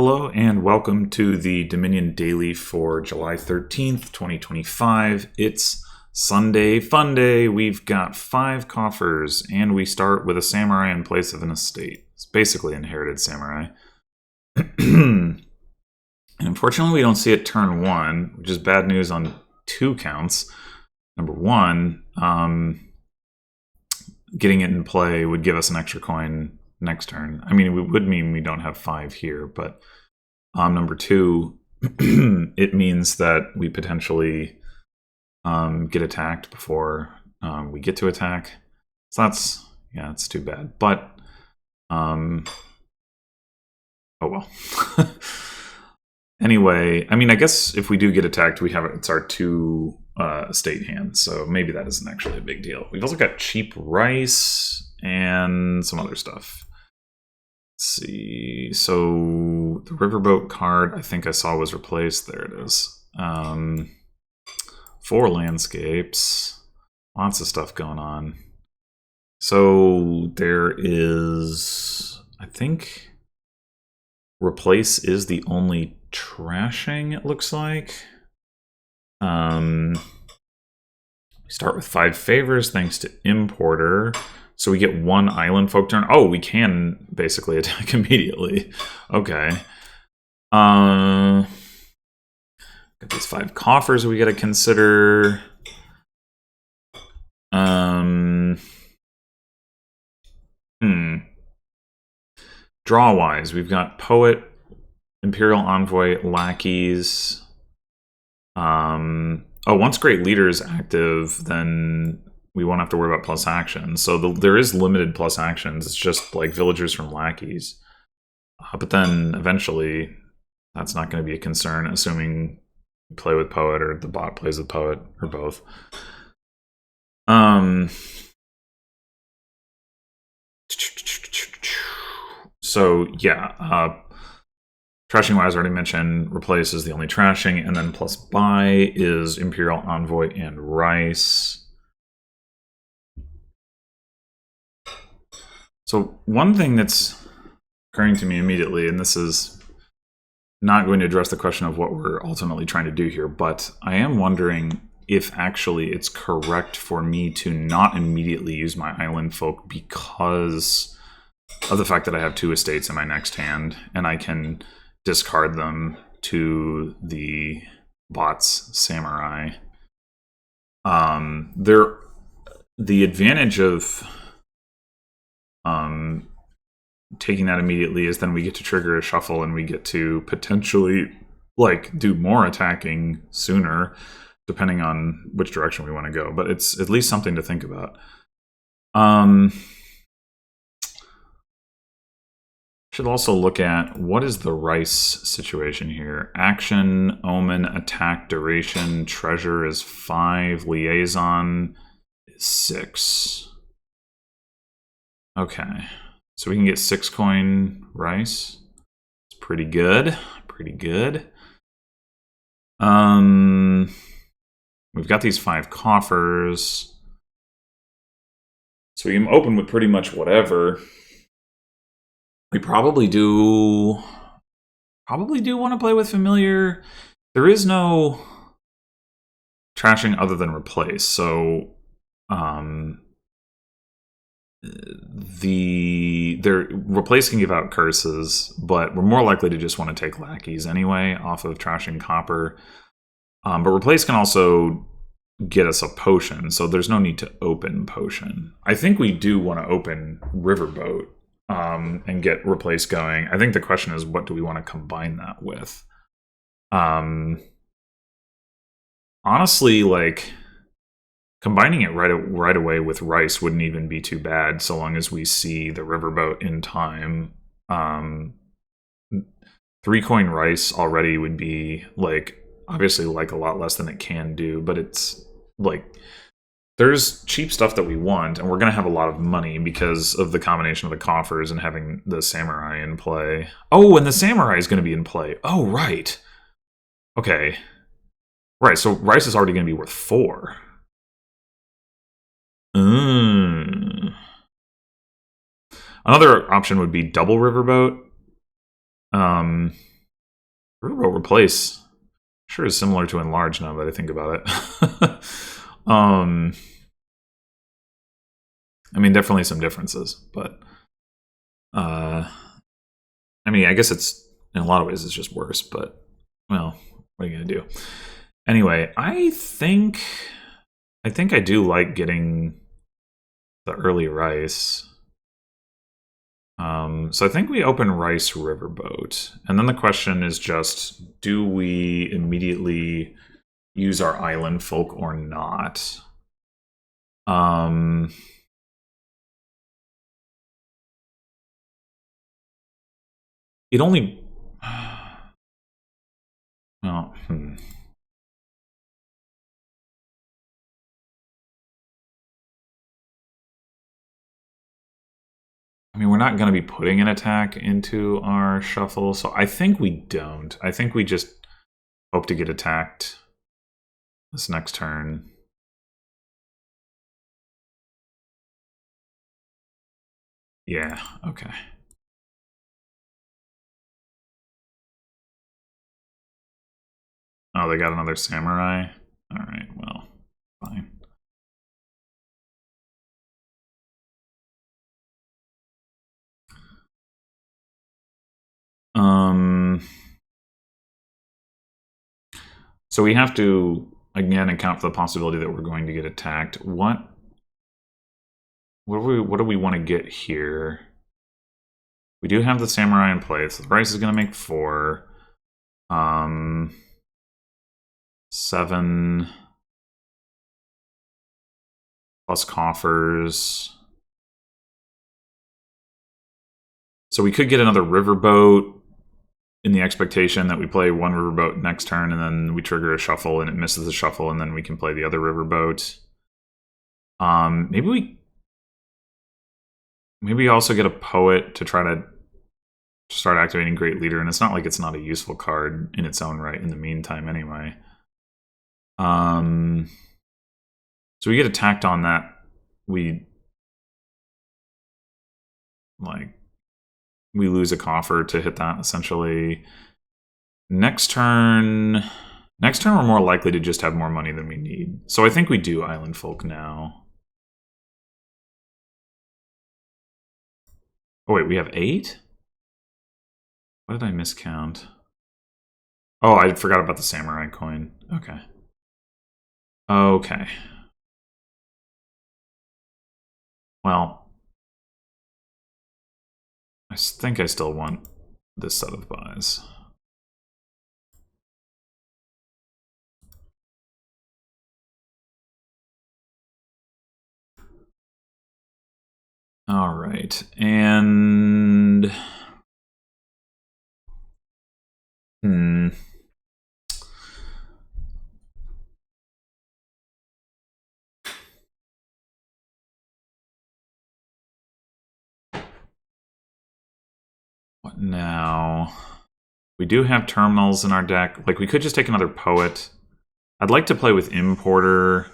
Hello and welcome to the Dominion Daily for July 13th, 2025. It's Sunday Fun Day. We've got 5 coffers and we start with a samurai in place of an estate. It's basically inherited samurai. And unfortunately, we don't see it turn 1, which is bad news on 2 counts. Number 1, getting it in play would give us an extra coin next turn. I mean, it would mean we don't have 5 here, but number 2, it means that we potentially get attacked before we get to attack. So it's too bad. But oh well. Anyway, I mean, I guess if we do get attacked, it's our 2 estate hands, so maybe that isn't actually a big deal. We've also got cheap rice and some other stuff. Let's see. So the riverboat card I think I saw was replaced. There it is. 4 landscapes. Lots of stuff going on. So there is, I think, replace is the only trashing, it looks like. We start with 5 favors thanks to importer. So we get 1 island folk turn. Oh, we can basically attack immediately. Okay. Got these 5 coffers we got to consider. Draw-wise, we've got Poet, Imperial Envoy, Lackeys. Once Great Leader is active, then we won't have to worry about plus actions. So there is limited plus actions. It's just like villagers from lackeys. But then eventually, that's not going to be a concern, assuming we play with Poet or the bot plays with Poet or both. So yeah, trashing wise, I already mentioned, replace is the only trashing, and then plus buy is Imperial Envoy and rice. So one thing that's occurring to me immediately, and this is not going to address the question of what we're ultimately trying to do here, but I am wondering if actually it's correct for me to not immediately use my island folk because of the fact that I have 2 estates in my next hand, and I can discard them to the bot's samurai. The advantage of taking that immediately is then we get to trigger a shuffle and we get to potentially do more attacking sooner, depending on which direction we want to go. But it's at least something to think about. Should also look at what is the rice situation here. Action, omen, attack, duration, treasure is 5, liaison is 6. Okay, so we can get 6 coin rice. It's pretty good, pretty good. We've got these 5 coffers, so we can open with pretty much whatever. We probably do want to play with familiar. There is no trashing other than replace, so replace can give out curses, but we're more likely to just want to take lackeys anyway off of trashing copper. But replace can also get us a potion, so there's no need to open potion. I think we do want to open riverboat and get replace going. I think the question is, what do we want to combine that with? Honestly, combining it right away with rice wouldn't even be too bad, so long as we see the riverboat in time. 3 coin rice already would be obviously a lot less than it can do, but it's there's cheap stuff that we want, and we're going to have a lot of money because of the combination of the coffers and having the samurai in play. Oh, and the samurai is going to be in play. Oh, right. Okay. Right, so rice is already going to be worth 4. Another option would be double riverboat. Riverboat Replace sure is similar to Enlarge now that I think about it. I mean, definitely some differences, but I mean, I guess it's in a lot of ways it's just worse, but well, what are you gonna do? Anyway, I think I do like getting the early rice. So I think we open Rice Riverboat, and then the question is just: do we immediately use our island folk or not? It only. Well, I mean, we're not going to be putting an attack into our shuffle, so I think we don't. I think we just hope to get attacked this next turn. Yeah, okay. Oh, they got another samurai? Alright, well, fine. So we have to, again, account for the possibility that we're going to get attacked. What do we want to get here? We do have the samurai in place. So the price is going to make 4. 7 plus coffers. So we could get another riverboat in the expectation that we play one riverboat next turn and then we trigger a shuffle and it misses the shuffle and then we can play the other riverboat. Maybe we also get a poet to try to start activating Great Leader, and it's not like it's not a useful card in its own right in the meantime anyway. So we get attacked on that. We lose a coffer to hit that essentially. Next turn we're more likely to just have more money than we need. So I think we do Island Folk now. Oh wait, we have 8? What did I miscount? Oh, I forgot about the samurai coin. Okay. Okay. Well, I think I still want this set of buys. All right, and what now? We do have terminals in our deck. Like, we could just take another poet. I'd like to play with Importer,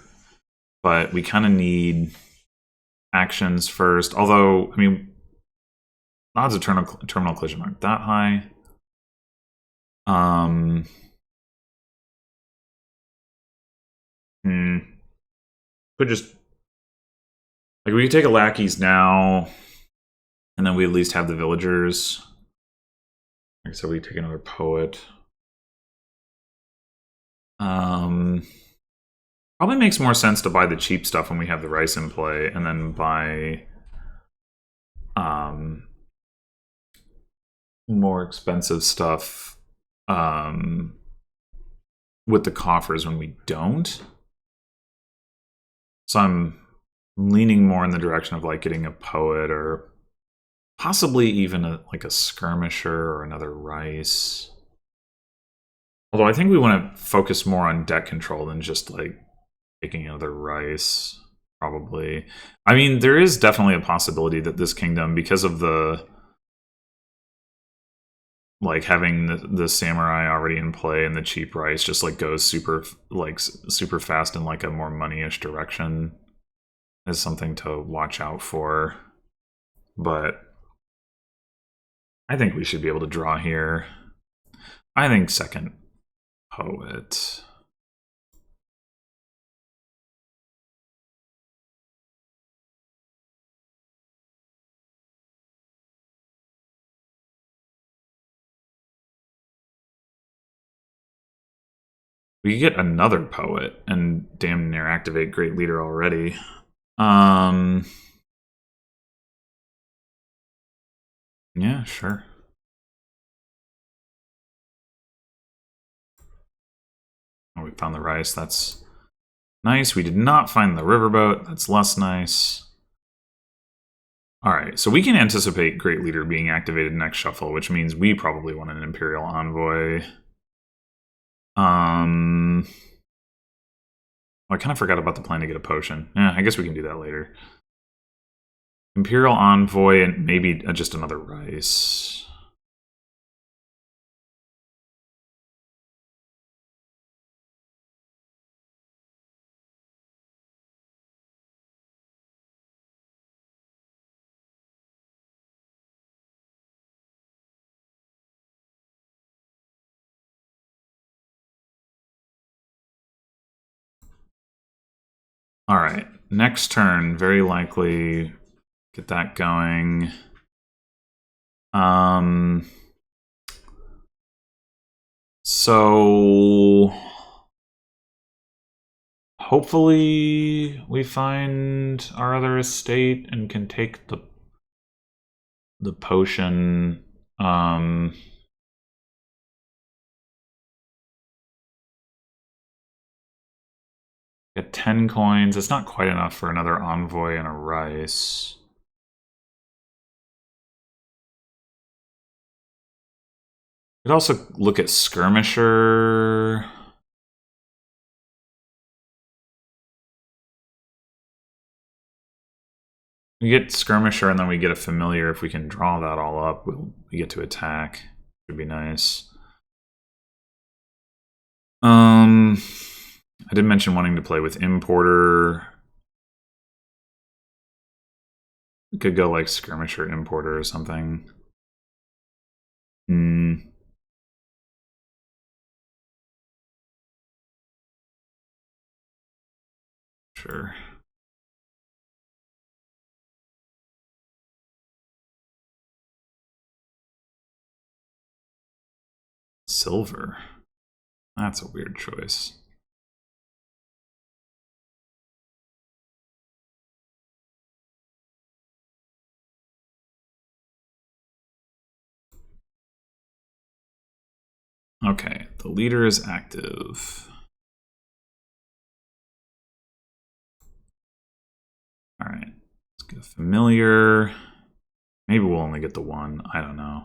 but we kind of need actions first. Although, I mean, odds of terminal collision aren't that high. Could just like we could take a lackeys now, and then we at least have the villagers. Like I said, we take another poet. Probably makes more sense to buy the cheap stuff when we have the rice in play, and then buy more expensive stuff with the coffers when we don't. So I'm leaning more in the direction of like getting a poet or possibly even like a skirmisher or another rice. Although I think we want to focus more on deck control than just like taking another rice, probably. I mean, there is definitely a possibility that this kingdom, because of the like having the samurai already in play and the cheap rice, just like goes super fast in like a more money-ish direction, is something to watch out for. But I think we should be able to draw here. I think second poet. We could get another poet and damn near activate Great Leader already. Yeah, sure. Oh, we found the rice. That's nice. We did not find the riverboat. That's less nice. Alright, so we can anticipate Great Leader being activated next shuffle, which means we probably want an Imperial Envoy. I kind of forgot about the plan to get a potion. Yeah, I guess we can do that later. Imperial Envoy and maybe just another rice. Alright, next turn, very likely get that going. So hopefully we find our other estate and can take the potion. Get 10 coins. It's not quite enough for another envoy and a rice. Could also look at Skirmisher. We get Skirmisher and then we get a Familiar. If we can draw that all up, we get to attack. Should be nice. I did mention wanting to play with Importer. We could go like Skirmisher Importer or something. Sure. Silver. That's a weird choice. Okay, the leader is active. Alright, let's get a Familiar. Maybe we'll only get the one, I don't know.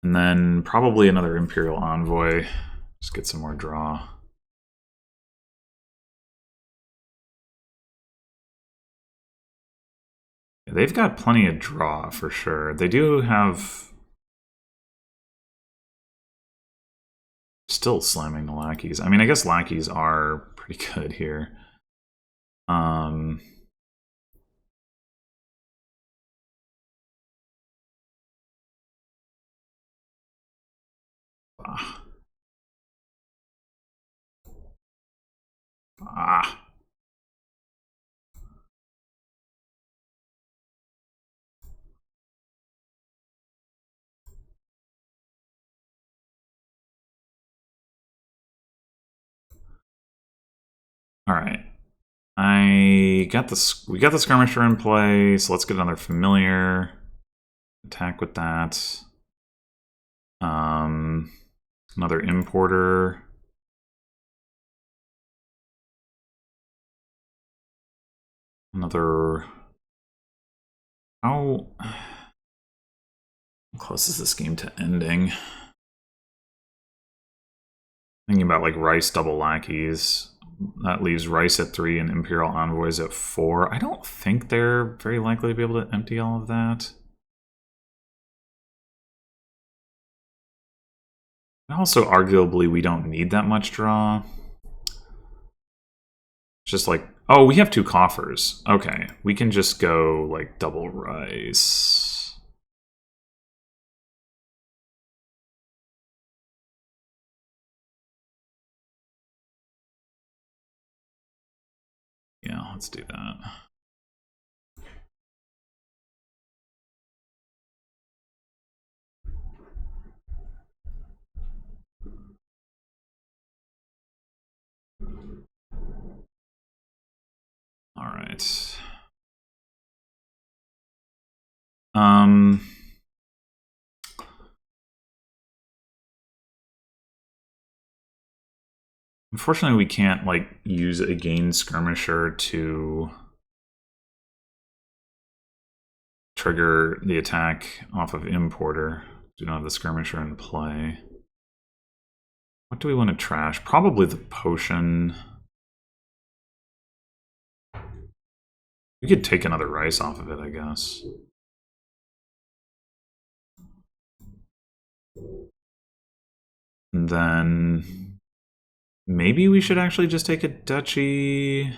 And then probably another Imperial Envoy. Just get some more draw. Yeah, they've got plenty of draw for sure. They do have... Still slamming the lackeys. I mean, I guess lackeys are pretty good here. All right. We got the Skirmisher in play, so let's get another Familiar. Attack with that. Another Importer. Another... How close is this game to ending? Thinking about like Rice double lackeys. That leaves Rice at 3 and Imperial Envoys at 4. I don't think they're very likely to be able to empty all of that. And also, arguably, we don't need that much draw. It's just like, oh, we have 2 coffers. Okay, we can just go like double Rice. let's do that. All right. Unfortunately, we can't like use a gain skirmisher to trigger the attack off of importer. Do not have the skirmisher in play. What do we want to trash? Probably the potion. We could take another rice off of it, I guess. And then maybe we should actually just take a duchy.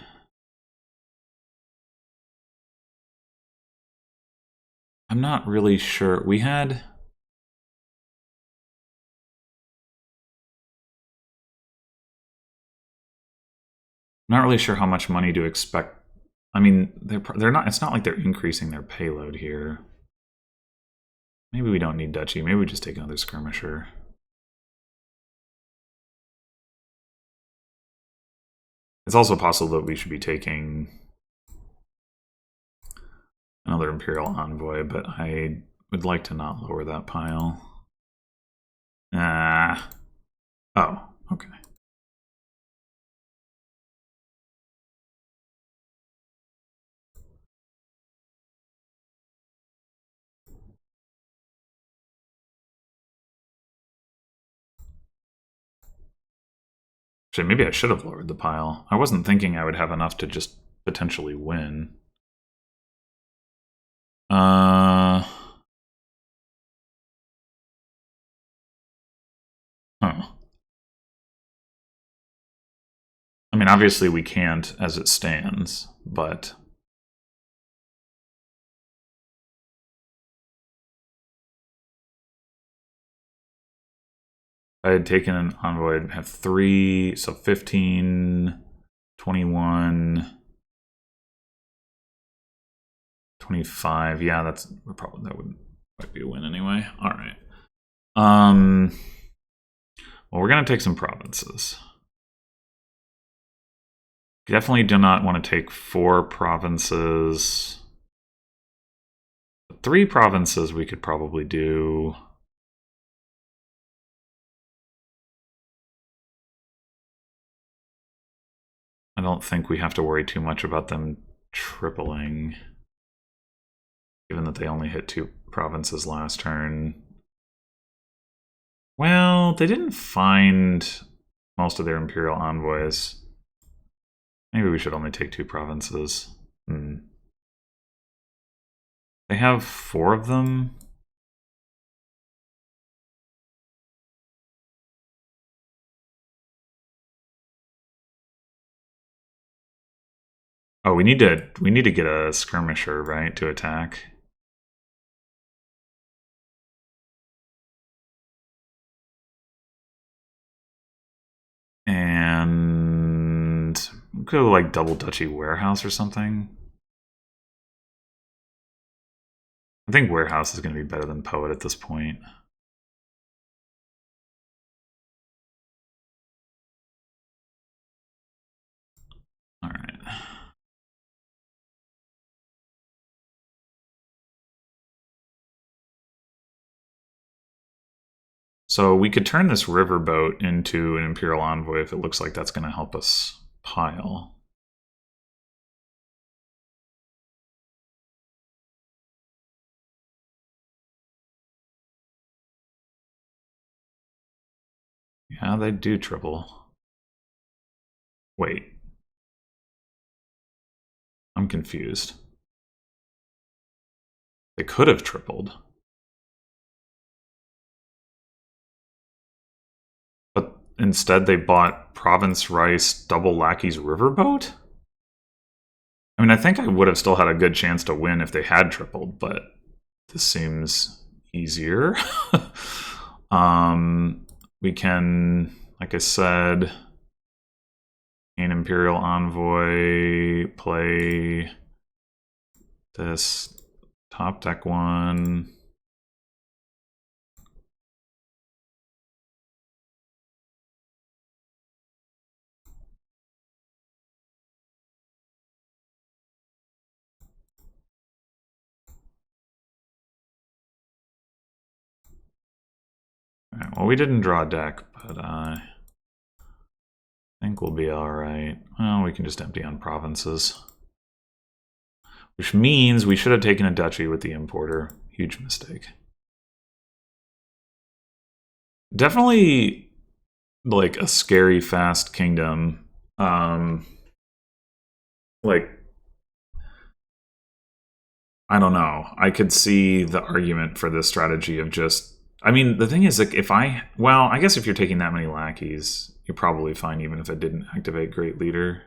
I'm not really sure. We had... I'm not really sure how much money to expect. I mean, they're not. It's not like they're increasing their payload here. Maybe we don't need duchy. Maybe we just take another skirmisher. It's also possible that we should be taking another Imperial Envoy, but I would like to not lower that pile. Ah. Oh, okay. Actually, maybe I should have lowered the pile. I wasn't thinking I would have enough to just potentially win. Huh. I mean, obviously we can't as it stands, but... I had taken an envoy, I'd have 3, so 15, 21, 25. Yeah, that might be a win anyway. All right. Well, we're gonna take some provinces. Definitely do not want to take 4 provinces. 3 provinces we could probably do. I don't think we have to worry too much about them tripling, given that they only hit 2 provinces last turn. Well, they didn't find most of their Imperial envoys. Maybe we should only take 2 provinces. They have 4 of them. Oh, we need to get a skirmisher, right, to attack. And go like double duchy warehouse or something. I think warehouse is going to be better than poet at this point. All right. So we could turn this riverboat into an Imperial Envoy if it looks like that's going to help us pile. Yeah, they do triple. Wait. I'm confused. They could have tripled. But instead they bought Province Rice Double Lackey's Riverboat? I mean, I think I would have still had a good chance to win if they had tripled, but this seems easier. We can, like I said, An Imperial Envoy, play this top deck one. All right, well, we didn't draw a deck, but I think we'll be all right. Well, we can just empty on provinces. Which means we should have taken a duchy with the importer. Huge mistake. Definitely like a scary fast kingdom. Like, I don't know. I could see the argument for this strategy of just, I mean, the thing is, like, I guess if you're taking that many lackeys, you're probably fine even if it didn't activate Great Leader.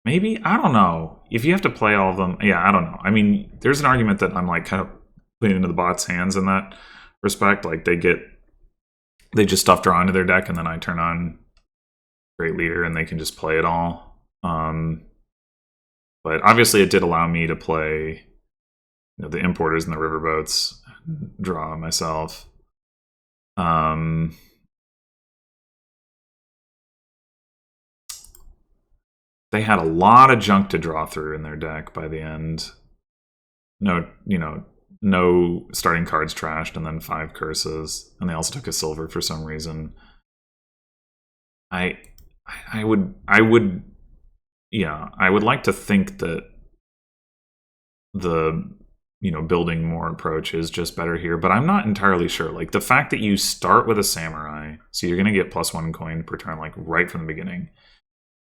Maybe? I don't know. If you have to play all of them, yeah, I don't know. I mean, there's an argument that I'm like kind of playing into the bot's hands in that respect. Like they just stuff draw into their deck and then I turn on Great Leader and they can just play it all. But obviously it did allow me to play, you know, the importers and the riverboats, and draw myself. They had a lot of junk to draw through in their deck by the end. No starting cards trashed, and then 5 curses, and they also took a silver for some reason. I would like to think that the building more approach is just better here, but I'm not entirely sure. Like the fact that you start with a samurai, so you're gonna get +1 coin per turn, like right from the beginning.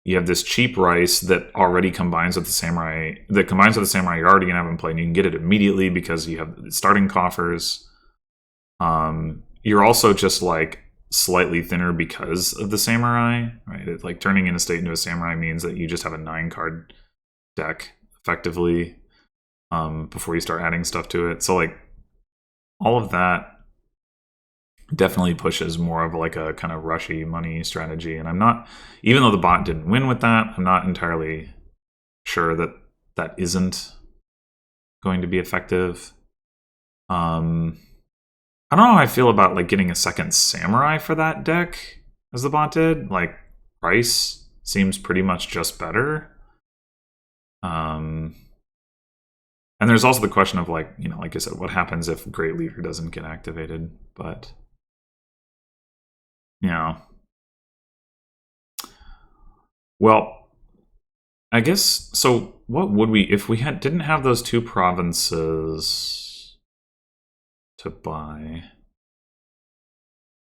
You have this cheap rice that already combines with the samurai. That combines with the samurai you're already gonna have in play, and you can get it immediately because you have starting coffers. You're also just like slightly thinner because of the samurai, right? It's like turning in a state into a samurai means that you just have a 9-card deck effectively before you start adding stuff to it. So like all of that definitely pushes more of like a kind of rushy money strategy, and I'm not, even though the bot didn't win with that, I'm not entirely sure that that isn't going to be effective. I don't know how I feel about like getting a second samurai for that deck as the bot did. Like price seems pretty much just better. And there's also the question of like, like I said, what happens if Great Leader doesn't get activated? But well, I guess, so what would we, if we didn't have those 2 provinces to buy,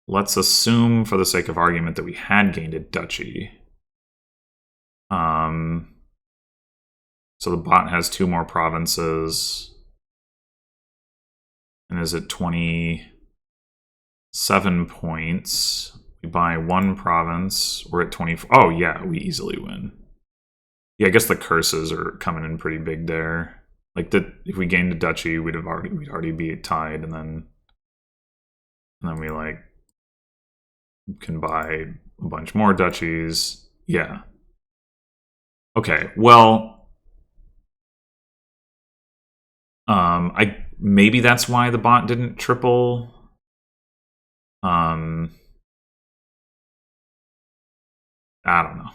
let's assume for the sake of argument that we had gained a duchy. So the bot has 2 more provinces, and is at 27 points. We buy 1 province, we're at 24. Oh yeah, we easily win. Yeah, I guess the curses are coming in pretty big there. Like if we gained a duchy, we'd already be tied, and then we like can buy a bunch more duchies. Yeah. Okay, well, maybe that's why the bot didn't triple. I don't know.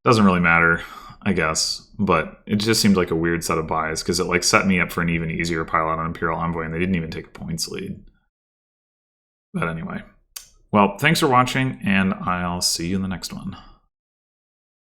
Doesn't really matter, I guess. But it just seemed like a weird set of buys because it like set me up for an even easier pile out on Imperial Envoy, and they didn't even take a points lead. But anyway. Well, thanks for watching, and I'll see you in the next one.